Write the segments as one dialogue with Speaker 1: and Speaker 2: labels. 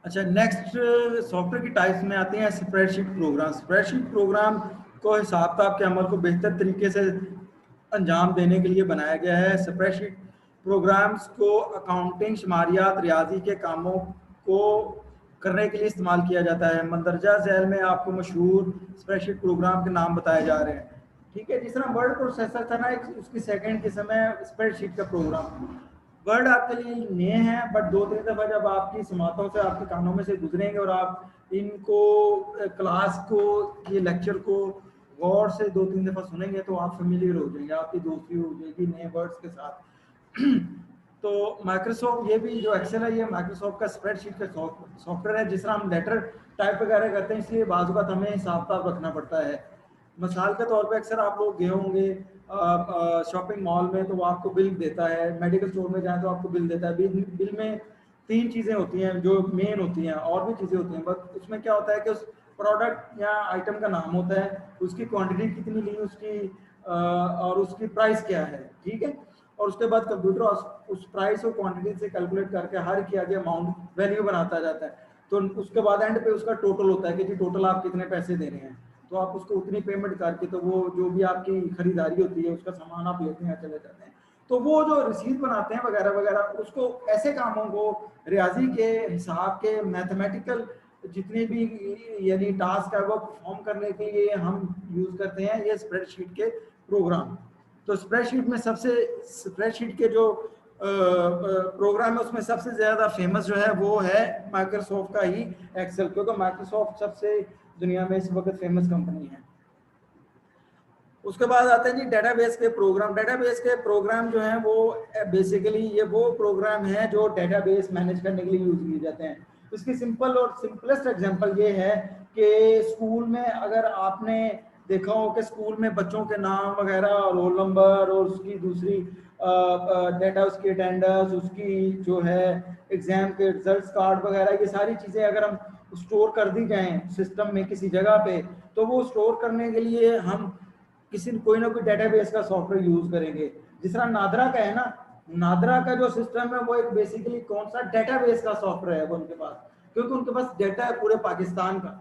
Speaker 1: اچھا next software کی types میں آتے ہیں spreadsheet program. Spreadsheet program کو حساب کتاب کے عمل کو بہتر طریقے سے انجام دینے کے لیے بنایا گیا ہے. اسپریڈ شیٹ پروگرامز کو اکاؤنٹنگ، شماریات، ریاضی کے کاموں کو کرنے کے لیے استعمال کیا جاتا ہے. مندرجہ ذیل میں آپ کو مشہور اسپریڈ شیٹ پروگرام کے نام بتائے جا رہے ہیں. ٹھیک ہے، جس طرح ورڈ پروسیسر تھا نا، اس کی سیکنڈ قسم ہے اسپریڈ شیٹ کا پروگرام. ورڈ آپ کے لیے نئے ہیں، بٹ 2-3 دفعہ جب آپ کی سماعتوں سے، آپ کے کانوں میں سے گزریں گے اور آپ ان کو کلاس کو، یہ لیکچر کو غور سے 2-3 دفعہ سنیں گے تو آپ فیملیئر ہو جائیں گے، آپ کی دوستی ہو جائے گی نئے ورڈز کے ساتھ. تو مائکروسافٹ یہ بھی جو ایکسل ہے، یہ مائکروسافٹ کا اسپریڈ شیٹ کا سافٹ ویئر ہے. جس طرح ہم لیٹر ٹائپ وغیرہ کرتے ہیں، اس لیے بعض اوقات ہمیں حساب کتاب رکھنا پڑتا ہے. مثال کے طور پہ اکثر آپ لوگ گئے ہوں گے شاپنگ مال میں، تو وہ آپ کو بل دیتا ہے. میڈیکل اسٹور میں جائیں تو آپ کو بل دیتا ہے. بل میں 3 چیزیں ہوتی ہیں جو مین ہوتی ہیں، اور بھی چیزیں ہوتی ہیں، بس اس میں کیا ہوتا ہے کہ اس پروڈکٹ یا آئٹم کا نام ہوتا ہے، اس کی کوانٹٹی کتنی لی، اس کی اور اس کی پرائس کیا ہے. ٹھیک ہے، اور اس کے بعد کمپیوٹر اس پرائس اور کوانٹٹی سے کیلکولیٹ کر کے ہر کیا گیا اماؤنٹ ویلیو بناتا جاتا ہے. تو اس کے بعد اینڈ پہ اس کا ٹوٹل ہوتا ہے کہ جی ٹوٹل آپ کتنے پیسے دے رہے ہیں. تو آپ اس کو اتنی پیمنٹ کر کے، تو وہ جو بھی آپ کی خریداری ہوتی ہے اس کا سامان آپ لیتے ہیں چلے جاتے ہیں. تو وہ جو رسید بناتے ہیں وغیرہ وغیرہ، اس کو ایسے کاموں کو ریاضی کے، حساب کے، میتھمیٹیکل جتنے بھی یعنی ٹاسک ہے وہ پرفارم کرنے کے لیے ہم یوز کرتے ہیں یہ اسپریڈ شیٹ کے پروگرام. تو اسپریڈ شیٹ میں اسپریڈ شیٹ کے جو پروگرام ہے اس میں سب سے زیادہ فیمس جو ہے وہ ہے مائکروسافٹ کا ہی ایکسل، کیونکہ مائکروسافٹ سب سے دنیا میں اس وقت فیمس کمپنی ہے. اس کے بعد آتے ہیں جی ڈیٹا بیس کے پروگرام. ڈیٹا بیس کے پروگرام جو ہیں وہ بیسیکلی یہ وہ پروگرام ہیں جو ڈیٹا بیس مینیج کرنے کے لیے یوز کیے جاتے ہیں. اس کی سمپل اور سمپلسٹ ایگزامپل یہ ہے کہ اسکول میں اگر آپ نے دیکھا ہو کہ اسکول میں بچوں کے نام وغیرہ، رول نمبر، اور اس کی دوسری ڈیٹا، اس کی اٹینڈنس، اس کی جو ہے ایگزام کے رزلٹس کارڈ وغیرہ، یہ ساری چیزیں اگر ہم اسٹور کر دی جائیں سسٹم میں کسی جگہ پہ، تو وہ اسٹور کرنے کے لیے ہم کوئی نہ کوئی ڈیٹا بیس کا سافٹ ویئر یوز کریں گے. جس طرح نادرا کا ہے نا، نادرا کا جو سسٹم ہے وہ ایک بیسیکلی کون سا ڈیٹا بیس کا سافٹ ویئر ہے وہ ان کے پاس، کیونکہ ان کے پاس ڈیٹا ہے پورے پاکستان کا،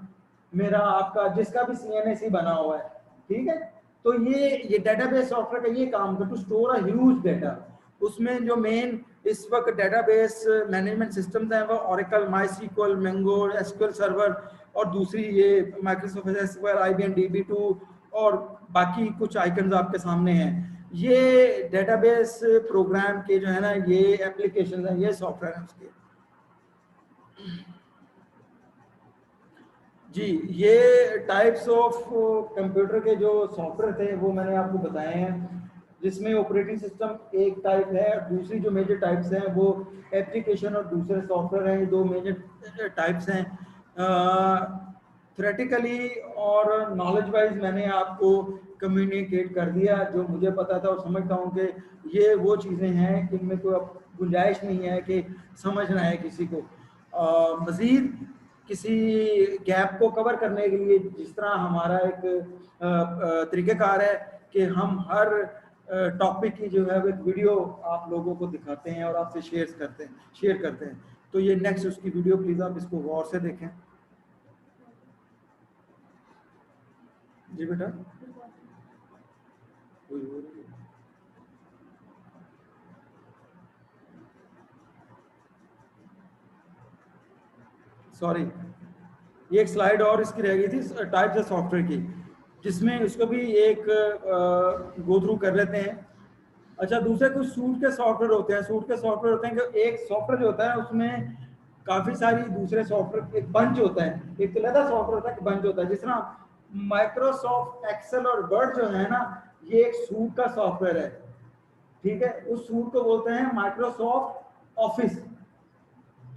Speaker 1: میرا آپ کا جس کا بھی CNSE بنا ہوا ہے. ٹھیک ہے، تو یہ ڈیٹا بیس سافٹ ویئر کا یہ کام کرتا ہے، to store a huge data. اس میں جو مین اس وقت ڈیٹا بیس مینجمنٹ سسٹمز ہیں وہ اوریکل، مائی سیکوئل، مینگو، ایسکیول سرور، اور دوسری یہ مائکروسافٹ SQL، IBM DB2 اور باقی کچھ آئکنز آپ کے سامنے ہیں. یہ ڈیٹا بیس پروگرام کے جو ہے نا یہ ایپلیکیشن ہیں، یہ سافٹ ویئر ہیں اس کے. جی یہ ٹائپس آف کمپیوٹر کے جو سافٹ ویئر تھے وہ میں نے آپ کو بتائے ہیں، جس میں آپریٹنگ سسٹم ایک ٹائپ ہے. دوسری جو میجر ٹائپس ہیں وہ ایپلیکیشن اور دوسرے سافٹ ویئر ہیں. یہ 2 میجر ٹائپس ہیں. تھیوریٹیکلی اور نالج وائز میں نے آپ کو کمیونیکیٹ کر دیا جو مجھے پتا تھا، اور سمجھتا ہوں کہ یہ وہ چیزیں ہیں جن میں کوئی گنجائش نہیں ہے کہ سمجھ نہ ہے کسی کو. مزید کسی گیپ کو کور کرنے کے لیے جس طرح ہمارا ایک طریقہ کار ہے کہ ہم ہر ٹاپک کی جو ہے وہ ایک ویڈیو آپ لوگوں کو دکھاتے ہیں اور آپ سے شیئر کرتے ہیں. تو یہ نیکسٹ اس کی ویڈیو پلیز آپ اس کو غور سے دیکھیں. جی بیٹا سوری، یہ ایک سلائیڈ اور اس کی رہ گئی تھی ٹائپس آف سافٹ ویئر کی، جس میں اس کو بھی ایک گو تھرو کر لیتے ہیں. اچھا دوسرے کچھ سوٹ کے سافٹ ویئر ہوتے ہیں. سوٹ کے سافٹ ویئر ہوتے ہیں کہ ایک سافٹ ویئر جو ہوتا ہے اس میں کافی ساری دوسرے سافٹ ویئر ایک بنچ ہوتا ہے، ایک تو علیحدہ سافٹ ویئر ہوتا ہے، ایک بنچ ہوتا ہے. جس طرح مائکروسافٹ ایکسل اور ورڈ جو ہے نا یہ ایک سوٹ کا سافٹ ویئر ہے. ٹھیک ہے، اس سوٹ کو بولتے ہیں مائکروسافٹ آفس.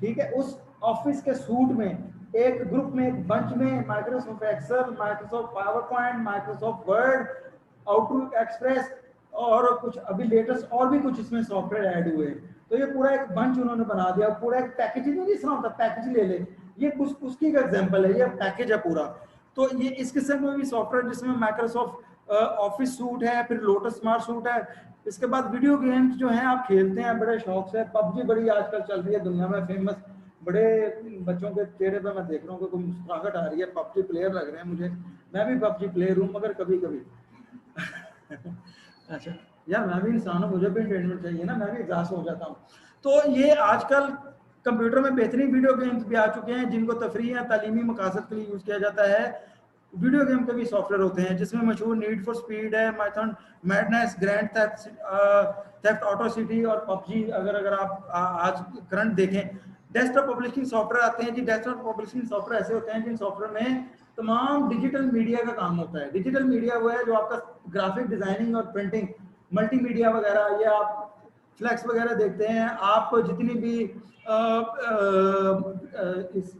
Speaker 1: ٹھیک ہے، اس آفس کے سوٹ میں ایک گروپ میں، ایک بنچ میں Microsoft Excel, Microsoft PowerPoint, Microsoft Word, Outlook Express اور کچھ ابھی لیٹسٹ اور بھی کچھ اس میں سافٹ ویئر ایڈ ہوئے. تو یہ پورا ایک بنچ انہوں نے بنا دیا، پورا ایک پیکج نہیں جس طرح ہوتا پیکج لے لے، یہ کچھ اس کی ایک ایگزامپل ہے، یہ پیکج ہے پورا. تو یہ اس قسم میں بھی سافٹ ویئر جس میں مائکروسافٹ آفس سوٹ ہے، پھر لوٹس اسمارٹ سوٹ ہے. اس کے بعد ویڈیو گیمز جو ہیں آپ کھیلتے ہیں بڑے شوق سے، PUBG بڑی آج کل چل رہی ہے دنیا میں فیمس، बड़े बच्चों के चेहरे पे मैं देख रहा हूँ कि कोई मुस्कुराहट आ रही है, पबजी प्लेयर लग रहे हैं मुझे, मैं भी पबजी प्लेयर हूँ मगर कभी कभी अच्छा यार मैं भी इंसान हूँ, मुझे भी एंटरटेनमेंट चाहिए ना, मैं भी एग्जॉस्ट हो जाता हूँ। तो ये आजकल कंप्यूटर में बेहतरीन वीडियो गेम्स भी आ चुके हैं जिनको तफरीह या तालीमी मकासद के लिए यूज़ किया जाता है। वीडियो गेम के भी सॉफ्टवेयर होते हैं जिसमें मशहूर नीड फॉर स्पीड है, Maithan madness, grand theft auto city और पबजी। अगर आप आज करंट देखें, डेस्कटॉप पब्लिशिंग सॉफ्टवेयर आते हैं जी। डेस्कटॉप पब्लिशिंग सॉफ्टवेयर ऐसे होते हैं जिन सॉफ्टवेयर में तमाम डिजिटल मीडिया का काम होता है। डिजिटल मीडिया वो है जो आपका ग्राफिक डिजाइनिंग और प्रिंटिंग, मल्टी मीडिया वगैरह, ये आप फ्लैक्स वगैरह देखते हैं, आप जितनी भी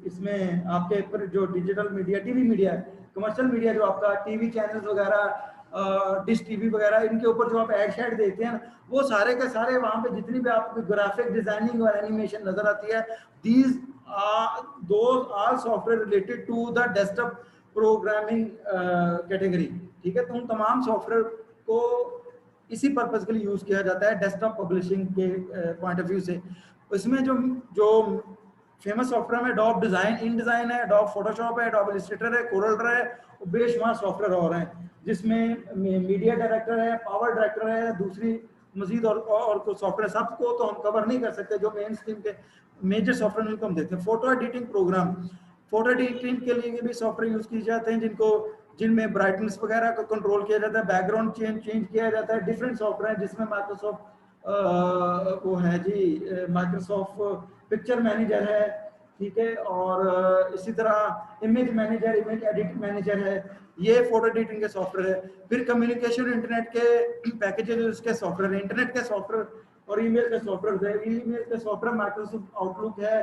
Speaker 1: इसमें आपके पर जो डिजिटल मीडिया, टीवी मीडिया है, कमर्शियल मीडिया जो आपका टीवी चैनल्स वगैरह, डिश टीवी वगैरह, इनके ऊपर जो आप एड शेड देखते हैं वो सारे के सारे वहाँ पे जितनी भी आपको ग्राफिक डिजाइनिंग और एनिमेशन नजर आती है, these those are software related to the desktop programming category. ठीक है, तो उन तमाम सॉफ्टवेयर को इसी पर्पज के लिए यूज किया जाता है डेस्कटॉप पब्लिशिंग के पॉइंट ऑफ व्यू से। इसमें जो फेमस सॉफ्टवेयर में एडोब डिजाइन, इन डिजाइन है, एडोब फोटोशॉप है, एडोब इलस्ट्रेटर है, कोरल ड्रा है, और बेशुमार सॉफ्टवेयर और हैं जिसमें मीडिया डायरेक्टर है, पावर डायरेक्टर है, दूसरी मजीद और कुछ सॉफ्टवेयर। सबको तो हम कवर नहीं कर सकते, जो मेन स्ट्रीम के मेजर सॉफ्टवेयर को हम देखते हैं। Photo editing programme, photo editing के लिए भी सॉफ्टवेयर यूज किए जाते हैं जिनमें ब्राइटनेस वगैरह को कंट्रोल किया जाता है, बैकग्राउंड चेंज किया जाता है। डिफरेंट सॉफ्टवेयर है जिसमें माइक्रोसॉफ्ट वो है जी, माइक्रोसॉफ्ट पिक्चर मैनेजर है, ठीक है, और इसी तरह image manager, image edit manager है, ये फोटो एडिटिंग के सॉफ्टवेयर है। फिर कम्युनिकेशन इंटरनेट के पैकेजेस उसके सॉफ्टवेयर है, इंटरनेट के सॉफ्टवेयर और ईमेल के सॉफ्टवेयर है। ईमेल के सॉफ्टवेयर माइक्रोसॉफ्ट आउटलुक है,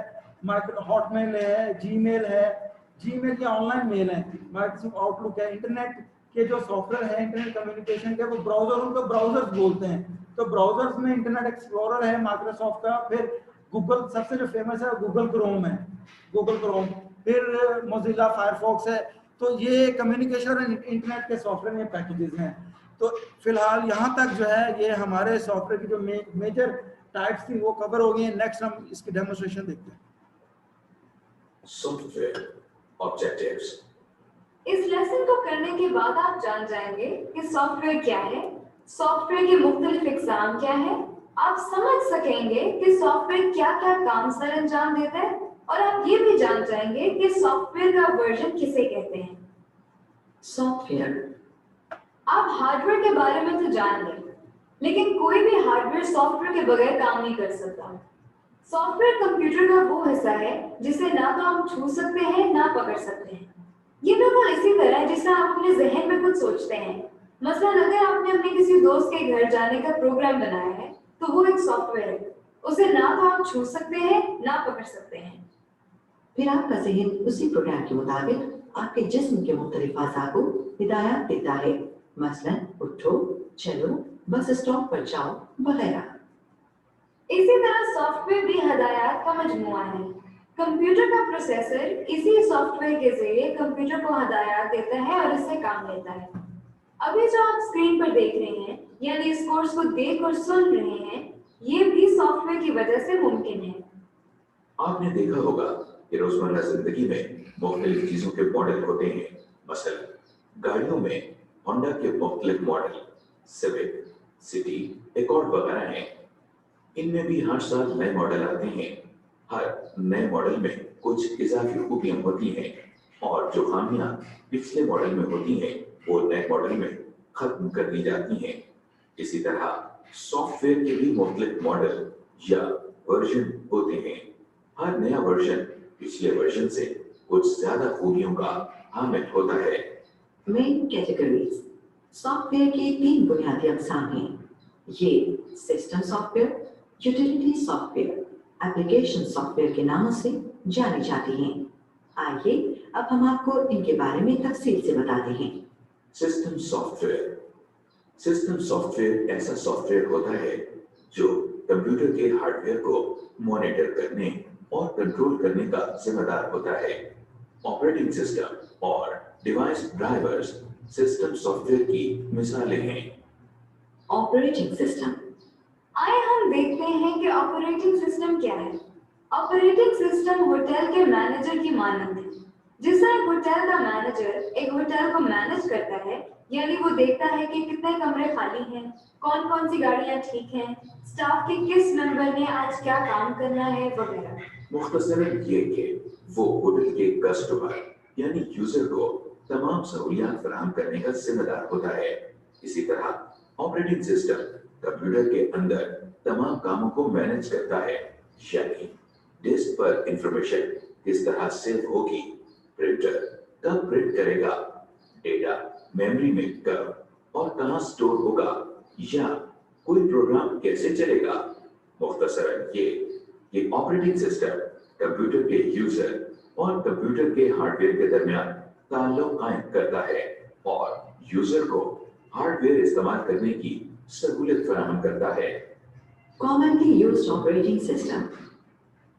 Speaker 1: हॉटमेल है, जीमेल है, जीमेल के ऑनलाइन मेल है, माइक्रोसॉफ्ट आउटलुक है। इंटरनेट के जो सॉफ्टवेयर है इंटरनेट कम्युनिकेशन के, वो ब्राउजर, उनको ब्राउजर्स बोलते हैं। तो ब्राउजर्स में इंटरनेट एक्सप्लोरर है माइक्रोसॉफ्ट का, फिर गूगल सबसे जो फेमस है गूगल क्रोम है, गूगल क्रोम, फिर मोजिला फायरफॉक्स है। तो ये कम्युनिकेशन और इंटरनेट के सॉफ्टवेयर में पैकेजेस हैं। तो फिलहाल यहाँ तक जो है ये हमारे सॉफ्टवेयर की जो मेजर टाइप्स थी वो कवर हो गई हैं। नेक्स्ट हम इसकी डेमोन्स्ट्रेशन देखते हैं।
Speaker 2: Software objectives.
Speaker 3: इस लेसन को करने के बाद आप जान जाएंगे कि सॉफ्टवेयर क्या है, सॉफ्टवेयर के मुख्तलिफ इकसाम क्या है, आप समझ सकेंगे कि सॉफ्टवेयर क्या क्या काम सर अंजाम देता है, और आप ये भी जान जाएंगे कि सॉफ्टवेयर का वर्जन किसे कहते हैं।
Speaker 4: सॉफ्टवेयर,
Speaker 3: आप हार्डवेयर के बारे में तो जान लें, लेकिन कोई भी हार्डवेयर सॉफ्टवेयर के बगैर काम नहीं कर सकता। सॉफ्टवेयर कंप्यूटर का वो हिस्सा है जिसे ना तो हम छू सकते हैं ना पकड़ सकते हैं। ये बिल्कुल इसी तरह है जिससे आप अपने जहन में कुछ सोचते हैं। मसलन अगर आपने अपने किसी दोस्त के घर जाने का प्रोग्राम बनाया है तो वो एक सॉफ्टवेयर है, उसे ना तो आप छू सकते हैं ना पकड़ सकते हैं।
Speaker 4: फिर आपका जहन उसी प्रोग्राम के मुताबिक आपके जिस्म के मुख्तलिफ आज़ा को हिदायत देता है, मसलन उठो, चलो, बस स्टॉप पर जाओ वगैरह।
Speaker 3: इसी तरह सॉफ्टवेयर भी हदायत का मजमुआ है। कंप्यूटर का प्रोसेसर इसी सॉफ्टवेयर के जरिए कंप्यूटर को हदायत देता है और इससे काम लेता है। अभी जो आप स्क्रीन पर देख रहे हैं, यानी इस कोर्स को देख और सुन रहे हैं, ये भी सॉफ्टवेयर की वजह से मुमकिन है।
Speaker 2: आपने देखा होगा कि रोजमर्रा जिंदगी में मुख्तलिफ चीजों के मॉडल होते हैं। मसलन गाड़ियों में होंडा के मुख्तलिफ मॉडल, सिविक, सिटी, एकॉर्ड वगैरह हैं। इनमें भी हर साल नए मॉडल आते हैं। हर नए मॉडल में कुछ इजाफी खूबियां होती हैं और जो खामियां पिछले मॉडल में होती हैं वो नए मॉडल में खत्म कर दी जाती हैं। इसी तरह सॉफ्टवेयर के भी मुख्तलिफ मॉडल या वर्जन होते हैं। हर नया वर्जन पिछले वर्जन से कुछ ज्यादा खूबियों का हामिल होता है।
Speaker 4: Main categories. सॉफ्टवेयर के 3 बुनियादी अक़साम हैं। ये system software, utility software, application software के नामों से जानी जाती हैं। आइए अब हम आपको इनके बारे में तफसील से बताते हैं।
Speaker 2: System software. सिस्टम सॉफ्टवेयर ऐसा सॉफ्टवेयर होता है जो कंप्यूटर के हार्डवेयर को मॉनिटर करने और कंट्रोल करने का जिम्मेदार होता है। ऑपरेटिंग सिस्टम और डिवाइस ड्राइवर्स सिस्टम सॉफ्टवेयर की मिसालें हैं।
Speaker 4: Operating system.
Speaker 3: आइए हम देखते हैं कि ऑपरेटिंग सिस्टम क्या है। ऑपरेटिंग सिस्टम होटल के मैनेजर की मानंद है। जिस तरह एक होटल का मैनेजर एक होटल को मैनेज करता है, यानी वो देखता है कि कितने कमरे खाली हैं, कौन कौन सी गाड़ियां ठीक हैं, स्टाफ के किस मेंबर ने आज क्या काम करना है वगैरह।
Speaker 2: मुख्तसरन ये कि वो होटल के कस्टमर यानी यूजर को तमाम सहूलियात फराहम करने का जिम्मेदार होता है। इसी तरह ऑपरेटिंग सिस्टम कंप्यूटर के अंदर तमाम कामों को मैनेज करता है, यानी डिस्क पर इंफॉर्मेशन किस तरह सेव होगी, प्रिंटर कब प्रिंट करेगा, डेटा मेमोरी में कब और कहां स्टोर होगा, या कोई प्रोग्राम कैसे चलेगा। मुख्तसरन ये कि ऑपरेटिंग सिस्टम कंप्यूटर के यूजर और कंप्यूटर के हार्डवेयर के दरमियान ताल्लुक कायम करता है और यूजर को हार्डवेयर इस्तेमाल करने की सहूलियत फराहम करता है।
Speaker 4: Commonly used operating system.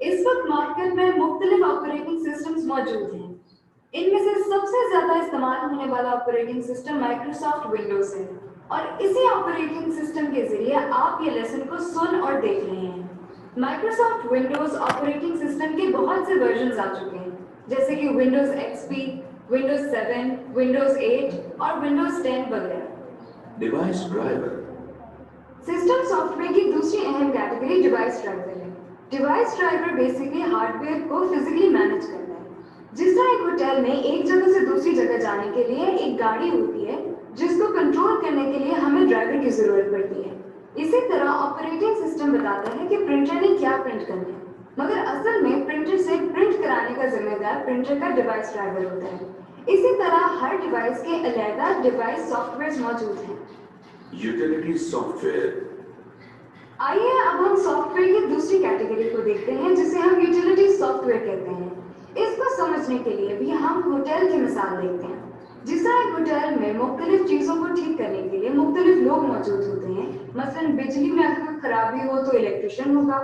Speaker 3: इस वक्त मार्केट में मुख्तलिफ ऑपरेटिंग सिस्टम्स मौजूद हैं। इनमें से सबसे ज्यादा इस्तेमाल होने वाला ऑपरेटिंग सिस्टम माइक्रोसॉफ्ट विंडोज है और इसी ऑपरेटिंग सिस्टम के जरिए आप ये लेसन को सुन और देख रहे हैं। माइक्रोसॉफ्ट विंडोज ऑपरेटिंग सिस्टम के बहुत से वर्जन्स आ चुके हैं, जैसे कि विंडोज एक्सपी, विंडोज 7, विंडोज 8 और विंडोज 10 वगैरह।
Speaker 2: Device driver.
Speaker 3: सिस्टम सॉफ्टवेयर की दूसरी अहम कैटेगरी डिवाइस ड्राइवर है। डिवाइस ड्राइवर बेसिकली हार्डवेयर को फिजिकली मैनेज करता है। जिस तरह एक होटल में एक जगह से दूसरी जगह जाने के लिए एक गाड़ी होती है जिसको कंट्रोल करने के लिए हमें ड्राइवर की जरूरत पड़ती है, इसी तरह ऑपरेटिंग सिस्टम बताता है कि प्रिंटर ने क्या प्रिंट करना है, मगर असल में प्रिंटर से प्रिंट कराने का जिम्मेदार प्रिंटर का डिवाइस ड्राइवर होता है। इसी तरह हर डिवाइस के अलग डिवाइस सॉफ्टवेयर मौजूद हैं।
Speaker 2: Utility software.
Speaker 3: आइए अब हम सॉफ्टवेयर की दूसरी कैटेगरी को देखते हैं जिसे हम यूटिलिटी सॉफ्टवेयर कहते हैं। इसको समझने के लिए भी हम होटल की मिसाल देखते हैं। जिस तरह एक होटल में मुख्तलिफ चीजों को ठीक करने के लिए मुख्तलिफ लोग मौजूद होते हैं, मसलन बिजली में अगर कोई खराबी हो तो इलेक्ट्रिशियन होगा,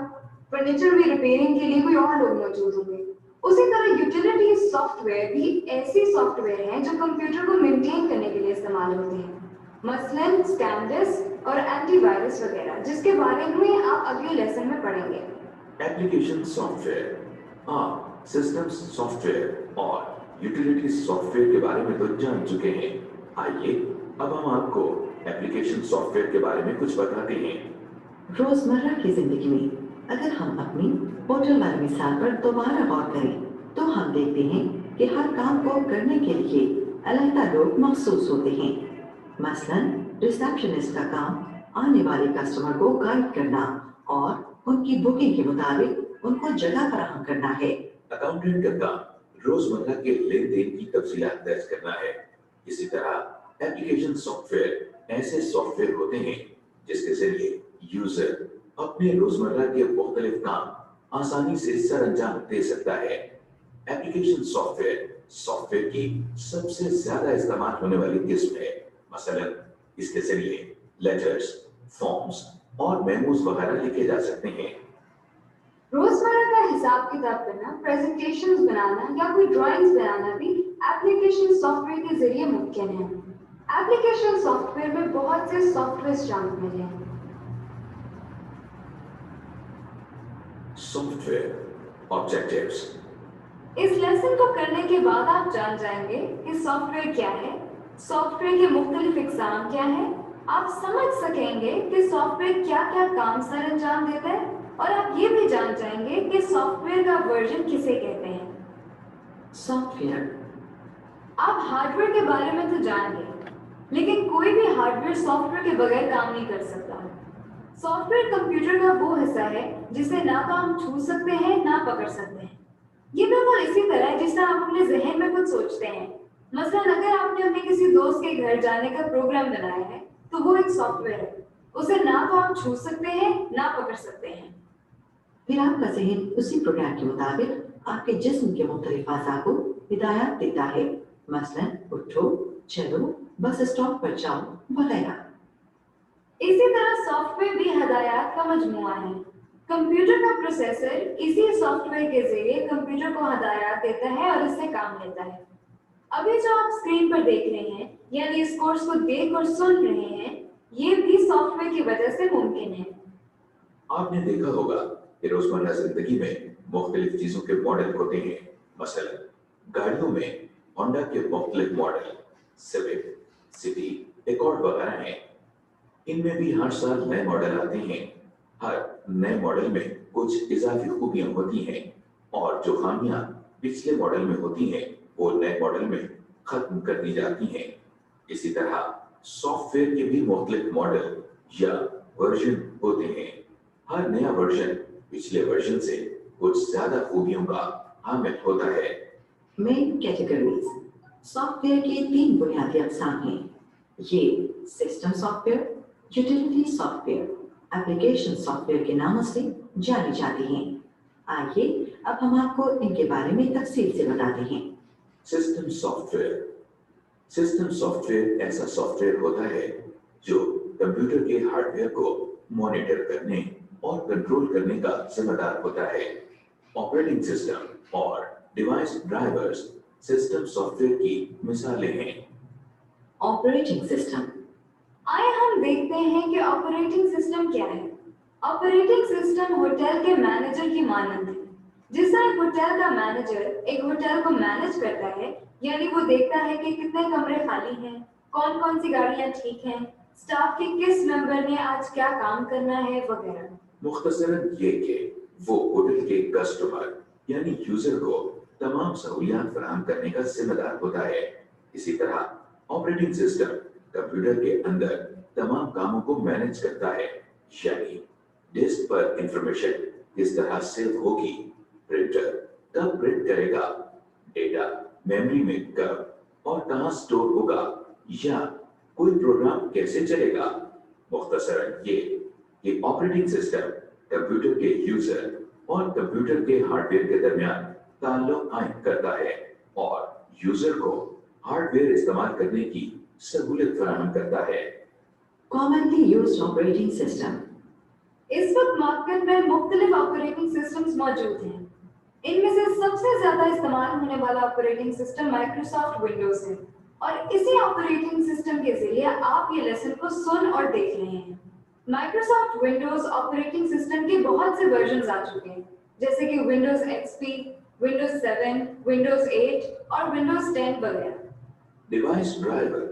Speaker 3: फर्नीचर में रिपेयरिंग के लिए कोई और लोग मौजूद होंगे। उसी तरह यूटिलिटी सॉफ्टवेयर भी ऐसी सॉफ्टवेयर हैं जो कंप्यूटर को मेंटेन करने के लिए इस्तेमाल होते हैं, मसलन स्कैनर्स और एंटीवायरस वगैरह, जिसके बारे में आप अगले लेसन में पढ़ेंगे।
Speaker 2: Application software. आप सिस्टम्स सॉफ्टवेयर और यूटिलिटी सॉफ्टवेयर के बारे में तो जान चुके हैं। आइए अब हम आपको एप्लीकेशन सॉफ्टवेयर के बारे में कुछ बताते हैं।
Speaker 4: रोजमर्रा की जिंदगी में अगर हम अपनी होटल वाली मिसाल पर दोबारा गौर करें तो हम देखते हैं कि हर काम को करने के लिए अलग लोग मखसूस होते हैं। मसलन रिसेप्शनिस्ट का काम आने वाले कस्टमर को गाइड करना और उनकी बुकिंग के मुताबिक उनको जगह फराहम करना है।
Speaker 2: अकाउंटेंट का काम रोजमर्रा के लेन देन की तफसीलात दर्ज करना है। इसी तरह एप्लीकेशन सॉफ्टवेयर ऐसे सॉफ्टवेयर होते हैं जिसके जरिए यूजर अपने रोजमर्रा के मुख्तलिफ काम आसानी से सर अंजाम दे सकता है। एप्लीकेशन सॉफ्टवेयर की सबसे ज्यादा इस्तेमाल होने वाली किस्म है। मसलन इसके जरिए लेटर्स, फॉर्म्स और मेमोज वगैरह लिखे जा सकते हैं।
Speaker 3: रोजमर्रा का हिसाब किताब करना, प्रेजेंटेशंस बनाना या कोई ड्राइंग्स बनाना भी एप्लीकेशन सॉफ्टवेयर के जरिए मुमकिन है। एप्लीकेशन सॉफ्टवेयर में बहुत से सॉफ्टवेयर शामिल हैं।
Speaker 2: Software objectives.
Speaker 3: इस लेसन को करने के बाद आप जान जाएंगे कि सॉफ्टवेयर क्या है, सॉफ्टवेयर के मुख्तलिफ इकसाम क्या है, आप समझ सकेंगे कि सॉफ्टवेयर क्या क्या काम सर अंजाम देता है, और आप ये भी जान जाएंगे कि सॉफ्टवेयर का वर्जन किसे कहते हैं।
Speaker 4: सॉफ्टवेयर।
Speaker 3: आप हार्डवेयर के बारे में तो जान गए, लेकिन कोई भी हार्डवेयर सॉफ्टवेयर के बगैर काम नहीं कर सकता। सॉफ्टवेयर कंप्यूटर का वो हिस्सा है जिसे ना तो हम छू सकते हैं ना पकड़ सकते हैं। ये बिल्कुल इसी तरह है जिस तरह आप अपने जहन में कुछ सोचते हैं। मसलन अगर आपने अपने किसी दोस्त के घर जाने का प्रोग्राम बनाया है तो वो एक सॉफ्टवेयर है, उसे ना तो आप छू सकते हैं ना पकड़ सकते हैं।
Speaker 4: फिर आपका जहन उसी प्रोग्राम के मुताबिक आपके जिस्म के मुख्तलिफ आज़ा को हिदायत देता है, मसलन उठो, चलो, बस स्टॉप पर जाओ वगैरह।
Speaker 3: इसी तरह सॉफ्टवेयर भी हदायत का मजमुआ है। कंप्यूटर का प्रोसेसर इसी सॉफ्टवेयर के जरिए कंप्यूटर को हदायत देता है और इससे काम लेता है। अभी जो आप स्क्रीन पर देख रहे हैं, यानी इस कोर्स को देख और सुन रहे हैं, ये भी सॉफ्टवेयर की वजह से मुमकिन है।
Speaker 2: आपने देखा होगा कि रोजमर्रा जिंदगी में मुख्तलिफ चीजों के मॉडल होते हैं। मसलन गाड़ियों में होंडा के मुख्तलिफ मॉडल सिविक, सिटी, एकॉर्ड वगैरह हैं। इनमें भी हर साल नए मॉडल आते हैं। हर नए मॉडल में कुछ इजाफी खूबियां होती हैं और जो खामियां पिछले मॉडल में होती हैं वो नए मॉडल में खत्म कर दी जाती हैं। इसी तरह सॉफ्टवेयर के भी मुख्तलिफ मॉडल या वर्जन होते हैं। हर नया वर्जन पिछले वर्जन से कुछ ज्यादा खूबियों का हामिल होता है।
Speaker 4: Main categories. सॉफ्टवेयर की 3 बुनियादी अक़साम हैं। ये system software, utility software, application software के नामों से जानी जाती हैं। आइए अब हम आपको इनके बारे में तफसील से बताते हैं।
Speaker 2: System software. सिस्टम सॉफ्टवेयर ऐसा सॉफ्टवेयर होता है जो कंप्यूटर के हार्डवेयर को मॉनिटर करने और कंट्रोल करने का जिम्मेदार होता है। ऑपरेटिंग सिस्टम और डिवाइस ड्राइवर्स सिस्टम सॉफ्टवेयर की मिसालें हैं।
Speaker 4: Operating system.
Speaker 3: आइए हम देखते हैं कि ऑपरेटिंग सिस्टम क्या है। ऑपरेटिंग सिस्टम होटल के मैनेजर की मानंद है। जिस तरह एक होटल का मैनेजर एक होटल को मैनेज करता है, यानी वो देखता है कि कितने कमरे खाली हैं, कौन कौन सी गाड़ियां ठीक हैं, स्टाफ के किस मेंबर ने आज क्या काम करना है वगैरह।
Speaker 2: मुख्तसरन ये कि वो होटल के कस्टमर यानी यूजर को तमाम सहूलियात फराहम करने का जिम्मेदार होता है। इसी तरह ऑपरेटिंग सिस्टम कंप्यूटर के अंदर तमाम कामों को मैनेज करता है, यानी डिस्क पर इंफॉर्मेशन किस तरह सेव होगी, प्रिंटर कब प्रिंट करेगा, डेटा मेमोरी में कब और कहां स्टोर होगा, या कोई प्रोग्राम कैसे चलेगा। मुख्तसरन ये कि ऑपरेटिंग सिस्टम कंप्यूटर के यूजर और कंप्यूटर के हार्डवेयर के दरमियान ताल्लुक कायम करता है और यूजर को हार्डवेयर इस्तेमाल करने की सहूलियत फराहम करता है।
Speaker 4: Commonly used operating system.
Speaker 3: इस वक्त मार्केट में मुख्तलिफ ऑपरेटिंग सिस्टम्स मौजूद हैं। इनमें से सबसे ज्यादा इस्तेमाल होने वाला ऑपरेटिंग सिस्टम माइक्रोसॉफ्ट विंडोज है और इसी ऑपरेटिंग सिस्टम के जरिए आप ये लेसन को सुन और देख रहे हैं। माइक्रोसॉफ्ट विंडोज ऑपरेटिंग सिस्टम के बहुत से वर्जन्स आ चुके हैं, जैसे कि विंडोज एक्सपी, विंडोज 7, विंडोज 8 और विंडोज 10 वगैरह।
Speaker 2: Device driver.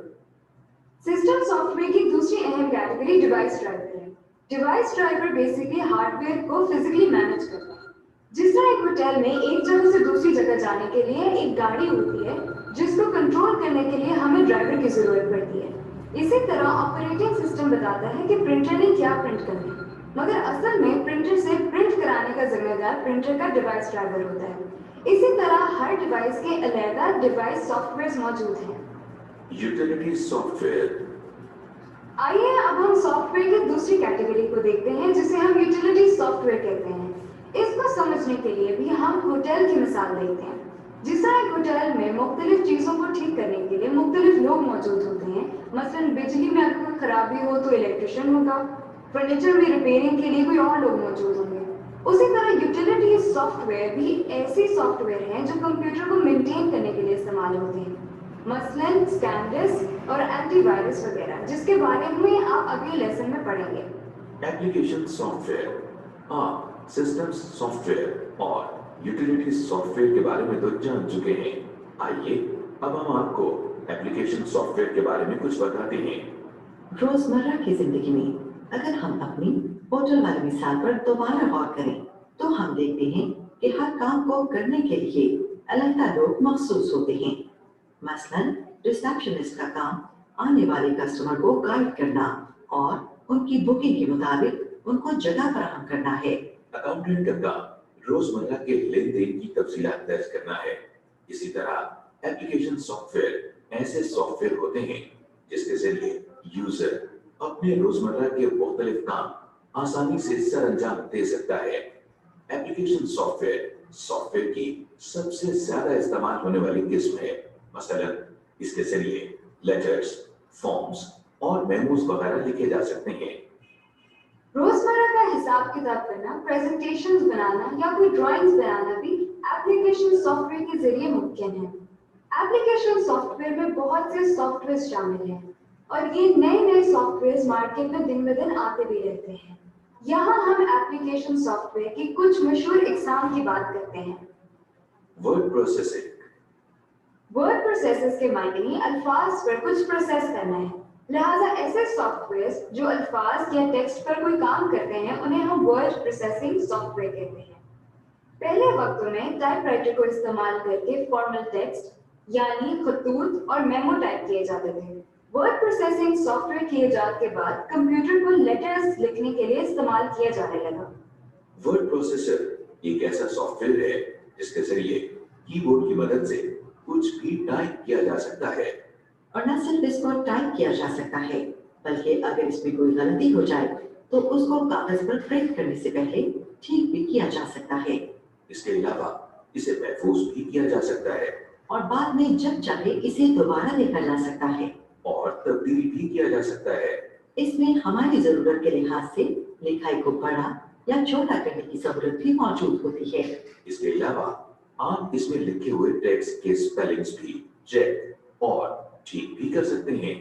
Speaker 3: सिस्टम सॉफ्टवेयर की दूसरी अहम कैटेगरी डिवाइस ड्राइवर है। डिवाइस ड्राइवर बेसिकली हार्डवेयर को फिजिकली मैनेज करता है। जिस तरह एक होटल में एक जगह से दूसरी जगह जाने के लिए एक गाड़ी होती है जिसको कंट्रोल करने के लिए हमें ड्राइवर की जरूरत पड़ती है, इसी तरह ऑपरेटिंग सिस्टम बताता है कि प्रिंटर ने क्या प्रिंट करना है, मगर असल में प्रिंटर से प्रिंट कराने का जिम्मेदार प्रिंटर का डिवाइस ड्राइवर होता है। इसी तरह हर डिवाइस के अलग डिवाइस सॉफ्टवेयर मौजूद हैं।
Speaker 2: Utility software.
Speaker 3: आइए अब हम सॉफ्टवेयर की दूसरी कैटेगरी को देखते हैं जिसे हम यूटिलिटी सॉफ्टवेयर कहते हैं। इसको समझने के लिए भी हम होटल की मिसाल देखते हैं। जिस तरह एक होटल में मुख्तलिफ चीजों को ठीक करने के लिए मुख्तलिफ लोग मौजूद होते हैं, मसलन बिजली में अगर कोई खराबी हो तो इलेक्ट्रिशियन होगा, फर्नीचर में रिपेयरिंग के लिए कोई और लोग मौजूद होंगे। उसी तरह यूटिलिटी सॉफ्टवेयर भी ऐसी सॉफ्टवेयर हैं जो कंप्यूटर को मेंटेन करने के लिए इस्तेमाल होते हैं, मसलन स्कैनर्स और एंटीवायरस वगैरह, जिसके बारे में आप अगले लेसन में पढ़ेंगे।
Speaker 2: Application software. आप सिस्टम सॉफ्टवेयर और यूटिलिटी सॉफ्टवेयर के बारे में तो जान चुके हैं। आइए अब हम आपको एप्लीकेशन सॉफ्टवेयर के बारे में कुछ बताते हैं।
Speaker 4: रोजमर्रा की जिंदगी में अगर हम अपनी होटल वाली मिसाल पर दोबारा गौर करें तो हम देखते हैं कि हर काम को करने के लिए अलग लोग मखसूस होते हैं। मसलन रिसेप्शनिस्ट का काम आने वाले कस्टमर को गाइड करना और उनकी बुकिंग के मुताबिक उनको जगह फराहम करना है।
Speaker 2: अकाउंटेंट का काम रोजमर्रा के लेन देन की तफसीलात दर्ज करना है। इसी तरह एप्लीकेशन सॉफ्टवेयर ऐसे सॉफ्टवेयर होते हैं जिसके जरिए यूजर अपने रोजमर्रा के मुख्तलिफ काम आसानी से सरअंजाम दे सकता है। एप्लीकेशन सॉफ्टवेयर की सबसे ज्यादा इस्तेमाल होने वाली किस्म है। मसलन इसके जरिए लेटर्स, फॉर्म्स और मेमोज वगैरह लिखे जा सकते हैं।
Speaker 3: रोजमर्रा का हिसाब किताब करना, प्रेजेंटेशंस बनाना या कोई ड्राइंग्स बनाना भी एप्लीकेशन सॉफ्टवेयर के जरिए मुमकिन है। एप्लीकेशन सॉफ्टवेयर में बहुत से सॉफ्टवेयर शामिल हैं और ये नए सॉफ्टवेयर मार्केट में दिन ब दिन आते भी रहते हैं। यहाँ हम एप्लीकेशन सॉफ्टवेयर की कुछ मशहूर एग्जाम की बात करते हैं।
Speaker 2: वर्ड प्रोसेसिंग,
Speaker 3: वर्ड प्रोसेसर्स के मायने अल्फाज पर कुछ प्रोसेस करना है, लिहाजा ऐसे सॉफ्टवेयर जो अल्फाज या टेक्स्ट पर कोई काम करते हैं उन्हें हम वर्ड प्रोसेसिंग सॉफ्टवेयर कहते हैं। पहले वक्तों में टाइपराइटर को इस्तेमाल करके फॉर्मल टेक्स्ट यानी खतूत और मेमो टाइप किए जाते थे। वर्ड प्रोसेसिंग सॉफ्टवेयर की इजाद के बाद कंप्यूटर को लेटर्स लिखने के लिए इस्तेमाल किया जाने लगा।
Speaker 2: वर्ड प्रोसेसर एक ऐसा सॉफ्टवेयर है जिसके जरिए कीबोर्ड की मदद से कुछ भी टाइप किया जा सकता है।
Speaker 4: और न सिर्फ इसको टाइप किया जा सकता है, बल्कि अगर इसमें कोई गलती हो जाए तो उसको कागज पर प्रिंट करने से पहले ठीक भी किया जा सकता है।
Speaker 2: इसके अलावा इसे महफूज भी किया जा सकता है
Speaker 4: और बाद में जब चाहे इसे दोबारा लिखा जा सकता है
Speaker 2: और तब्दील भी किया जा सकता है।
Speaker 4: इसमें हमारी जरूरत के लिहाज से लिखाई को बड़ा या छोटा करने की सहूलत भी मौजूद होती है।
Speaker 2: इसके अलावा आप इसमें लिखे हुए टेक्स्ट के स्पेलिंग्स भी चेक और ठीक भी कर सकते हैं।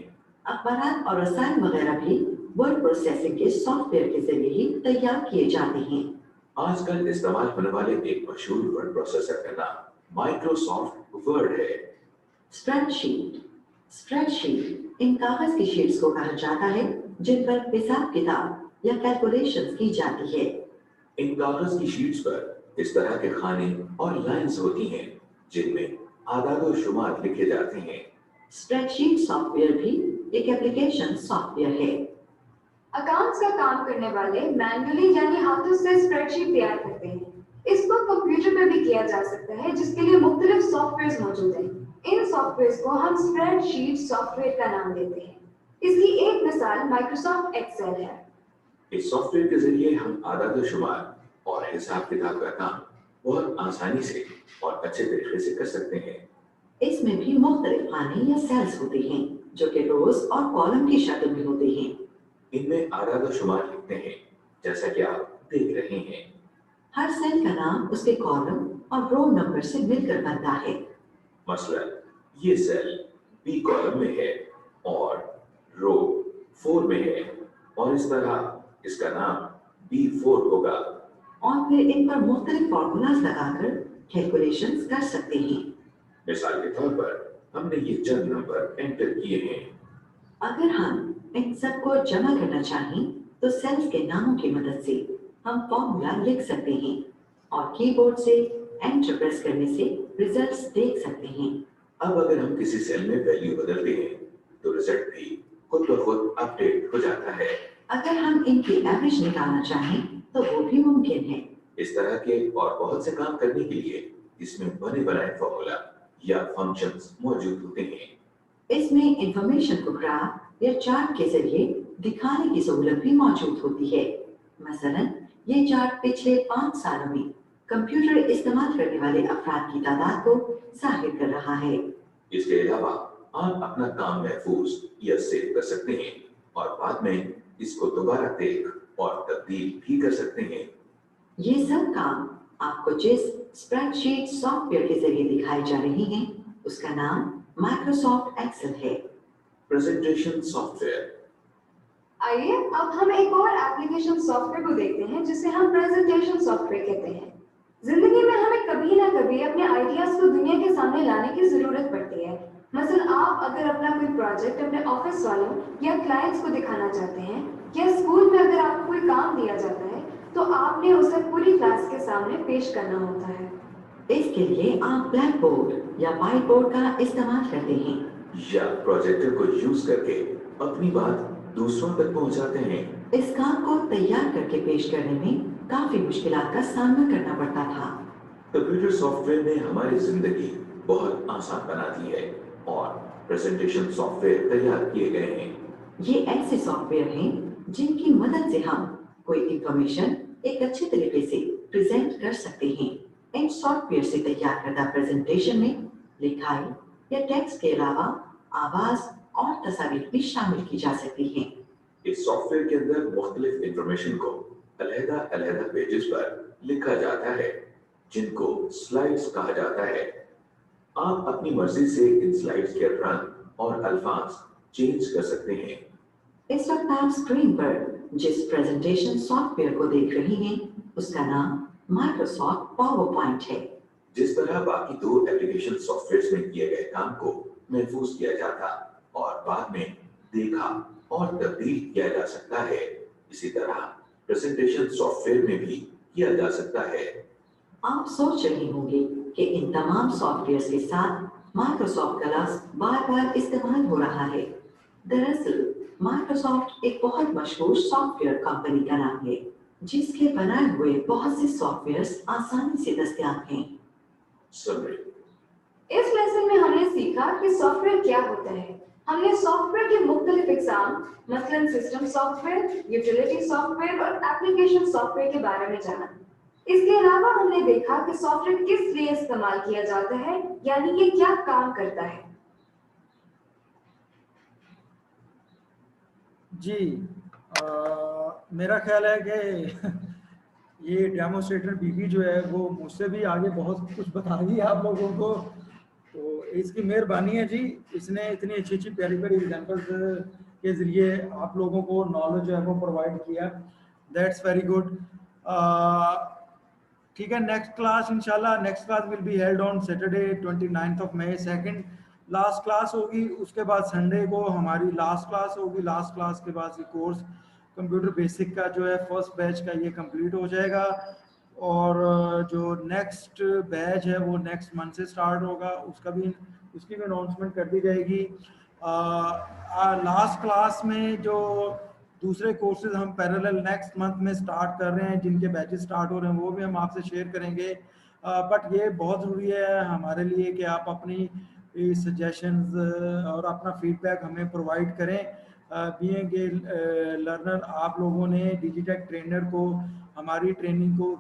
Speaker 4: अखबार और रसायन वगैरह भी वर्ड प्रोसेसिंग के सॉफ्टवेयर के जरिए ही तैयार किए जाते हैं।
Speaker 2: आजकल इस्तेमाल होने वाले एक मशहूर वर्ड प्रोसेसर का नाम माइक्रोसॉफ्ट वर्ड है।
Speaker 4: स्प्रेडशीट, स्प्रेडशीट इन कागज की शीट्स को कहा जाता है जिन पर हिसाब किताब या कैलकुलेशंस की जाती है।
Speaker 2: इन कागज की शीट्स पर इस तरह के खाने और लाइंस होती हैं जिनमें आदाद शुमार लिखे जाते हैं।
Speaker 4: स्प्रेडशीट सॉफ्टवेयर भी एक एप्लीकेशन सॉफ्टवेयर है।
Speaker 3: अकाउंट्स का काम करने वाले मैन्युअली यानी हाथों से स्प्रेडशीट तैयार करते हैं। इसको कंप्यूटर पर भी किया जा सकता है जिसके लिए मुख्तलिफ सॉफ्टवेयर मौजूद हैं। इन सॉफ्टवेयर को हम स्प्रेडशीट सॉफ्टवेयर का नाम देते हैं। इसकी एक मिसाल माइक्रोसॉफ्ट एक्सेल है।
Speaker 2: इस सॉफ्टवेयर के जरिए हम आदाद शुमार और हिसाब किताब का काम बहुत आसानी से और अच्छे तरीके से कर सकते हैं।
Speaker 4: इसमें भी मुख्तलिफ खाने या सेल्स होते हैं जो कि रोज और कॉलम की शक्ल में होते हैं।
Speaker 2: इनमें आदाद शुमार लिखते हैं जैसा कि आप देख रहे हैं।
Speaker 4: हर सेल का नाम उसके कॉलम और रो नंबर से मिलकर बनता है।
Speaker 2: मसलन ये सेल बी कॉलम में है और रो 4 में है और इस तरह इसका नाम B4 होगा।
Speaker 4: और फिर इन पर मुख्तलिफ फॉर्मूलाज लगाकर कैलकुलेशंस कर सकते हैं।
Speaker 2: मिसाल के तौर पर हमने ये चंद नंबर एंटर किए हैं।
Speaker 4: अगर हम इन सबको जमा करना चाहें तो सेल्स के नामों की मदद से हम फॉर्मूला लिख सकते हैं और कीबोर्ड से एंटर प्रेस करने से रिजल्ट्स देख सकते हैं।
Speaker 2: अब अगर हम किसी सेल में वैल्यू बदलते हैं तो रिजल्ट भी खुद ब खुद अपडेट हो जाता है।
Speaker 4: अगर हम इनकी एवरेज निकालना चाहें तो वो भी मुमकिन है।
Speaker 2: इस तरह के और बहुत से काम करने के लिए इसमें बने बनाए फॉर्मूला या फंक्शंस मौजूद होते हैं।
Speaker 4: इसमें इंफॉर्मेशन को ग्राफ या चार्ट के जरिए दिखाने की सहूलत भी मौजूद होती है। मसलन ये चार्ट पिछले 5 सालों में कंप्यूटर इस्तेमाल करने वाले अफराद की तादाद को जाहिर कर रहा है।
Speaker 2: इसके अलावा आप अपना काम महफूज या सेव कर सकते हैं और बाद में इसको दोबारा देख और तब्दील भी कर सकते हैं।
Speaker 4: ये सब काम आपको जिस स्प्रेडशीट सॉफ्टवेयर के जरिए दिखाई जा रही हैं, उसका नाम माइक्रोसॉफ्ट एक्सेल है।
Speaker 2: Presentation software.
Speaker 3: आइए अब हम एक और एप्लीकेशन सॉफ्टवेयर को देखते हैं जिसे हम प्रेजेंटेशन सॉफ्टवेयर कहते हैं। जिंदगी में हमें कभी ना कभी अपने आइडियाज को दुनिया के सामने लाने की जरूरत पड़ती है। मसलन आप अगर अपना कोई प्रोजेक्ट अपने ऑफिस वालों या क्लाइंट्स को दिखाना चाहते हैं या स्कूल में अगर आपको कोई काम दिया जाता है तो आपने उसे पूरी क्लास के सामने पेश करना होता है।
Speaker 4: इसके लिए आप ब्लैक बोर्ड या व्हाइट बोर्ड का इस्तेमाल करते हैं
Speaker 2: या प्रोजेक्टर को यूज करके अपनी बात दूसरों तक पहुंचाते हैं।
Speaker 4: इस काम को तैयार करके पेश करने में काफी मुश्किलात का सामना करना पड़ता था।
Speaker 2: कंप्यूटर सॉफ्टवेयर ने हमारी जिंदगी बहुत आसान बना दी है और प्रेजेंटेशन सॉफ्टवेयर तैयार किए गए हैं।
Speaker 4: ये ऐसे सॉफ्टवेयर हैं जिनकी मदद से हम कोई इंफॉर्मेशन एक अच्छे तरीके से प्रेजेंट कर सकते हैं। इन सॉफ्टवेयर से तैयार करदा प्रेजेंटेशन में लिखाई या टेक्स्ट के अलावा आवाज और तस्वीर भी शामिल की जा सकती हैं।
Speaker 2: इस सॉफ्टवेयर के अंदर मुख्तलिफ इंफॉर्मेशन को अलग-अलग पेजेस पर लिखा जाता है जिनको स्लाइड्स कहा जाता है। आप अपनी मर्जी से इन स्लाइड्स के रंग और अल्फाज चेंज कर सकते हैं।
Speaker 4: इस वक्त आप स्क्रीन पर जिस प्रेजेंटेशन सॉफ्टवेयर को देख रही हैं उसका नाम माइक्रोसॉफ्ट पावर पॉइंट है।
Speaker 2: जिस तरह बाकी दो एप्लीकेशन सॉफ्टवेयर में किए गए काम को महफूज किया जाता और बाद में देखा और तब्दील किया जा सकता है, इसी तरह प्रेजेंटेशन सॉफ्टवेयर में भी किया जा सकता है।
Speaker 4: आप सोच रहे होंगे कि इन तमाम सॉफ्टवेयर के साथ माइक्रोसॉफ्ट का लफ्ज बार-बार इस्तेमाल हो रहा है। दरअसल माइक्रोसॉफ्ट एक बहुत मशहूर सॉफ्टवेयर कंपनी का नाम है जिसके बनाए हुए बहुत से सॉफ्टवेयर आसानी से दस्तयाब हैं।
Speaker 2: समरी।
Speaker 3: इस लेसन में हमने सीखा कि सॉफ्टवेयर क्या होता है। हमने सॉफ्टवेयर के मुख्तलिफ इकसाम मसलन सिस्टम सॉफ्टवेयर, यूटिलिटी सॉफ्टवेयर और एप्लीकेशन सॉफ्टवेयर के बारे में जाना। इसके अलावा हमने देखा कि सॉफ्टवेयर किस लिए इस्तेमाल किया जाता है, यानी ये क्या काम करता है।
Speaker 1: जी, मेरा ख्याल है कि ये डेमोस्ट्रेटर बीबी जो है वो मुझसे भी आगे बहुत कुछ बताएगी आप लोगों को, तो इसकी मेहरबानी है जी। इसने इतनी अच्छी अच्छी प्यारी प्यारी एग्जाम्पल्स के ज़रिए आप लोगों को नॉलेज जो है वो प्रोवाइड किया। That's very good. ठीक है, नेक्स्ट क्लास इंशाल्लाह next class will be held on Saturday 29 of May. Second last class होगी, उसके बाद संडे को हमारी लास्ट क्लास होगी। लास्ट क्लास के बाद ये कोर्स कंप्यूटर बेसिक का जो है फर्स्ट बैच का ये कंप्लीट हो जाएगा और जो नेक्स्ट बैच है वो नेक्स्ट मंथ से स्टार्ट होगा, उसकी भी अनाउंसमेंट कर दी जाएगी। लास्ट क्लास में जो दूसरे कोर्सेज हम पैरेलल नेक्स्ट मंथ में स्टार्ट कर रहे हैं, जिनके बैचेस स्टार्ट हो रहे हैं, वो भी हम आपसे शेयर करेंगे। बट ये बहुत ज़रूरी है हमारे लिए कि आप अपनी सजेशंस और अपना फीडबैक हमें प्रोवाइड करें। बीइंग ए लर्नर, आप लोगों ने डिजिटेक ट्रेनर को हमारी ट्रेनिंग को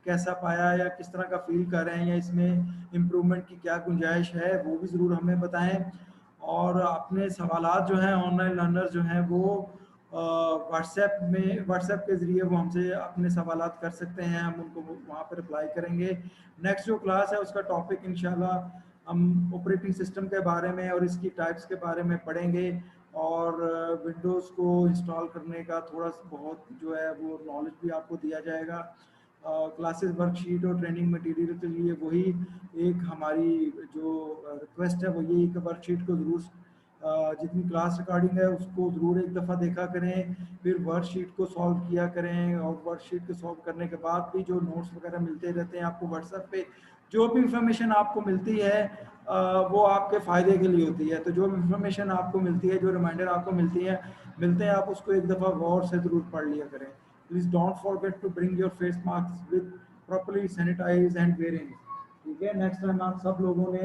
Speaker 1: कैसा पाया या किस तरह का फील कर रहे हैं या इसमें इम्प्रूवमेंट की क्या गुंजाइश है, वो भी ज़रूर हमें बताएं। और अपने सवालात जो हैं ऑनलाइन लर्नर जो हैं वो व्हाट्सएप के ज़रिए वो हमसे अपने सवालात कर सकते हैं, हम उनको वहाँ पर रिप्लाई करेंगे। नेक्स्ट जो क्लास है उसका टॉपिक इंशाल्लाह हम ऑपरेटिंग सिस्टम के बारे में और इसकी टाइप्स के बारे में पढ़ेंगे और विंडोज़ को इंस्टॉल करने का थोड़ा बहुत जो है वो नॉलेज भी आपको दिया जाएगा। क्लासेस वर्कशीट और ट्रेनिंग मटेरियल के लिए वही एक हमारी जो रिक्वेस्ट है वो ये एक वर्कशीट को ज़रूर जितनी क्लास रिकॉर्डिंग है उसको ज़रूर एक दफ़ा देखा करें, फिर वर्कशीट को सॉल्व किया करें और वर्कशीट को सॉल्व करने के बाद भी जो नोट्स वगैरह मिलते रहते हैं आपको व्हाट्सएप पे, जो भी इंफॉर्मेशन आपको मिलती है वो आपके फ़ायदे के लिए होती है। तो जो इंफॉर्मेशन आपको मिलती है, जो रिमाइंडर आपको मिलते हैं, आप उसको एक दफ़ा गौर से ज़रूर पढ़ लिया करें। Please don't forget to bring your face mask with properly sanitize and wearing. ठीक है, नेक्स्ट टाइम आप सब लोगों ने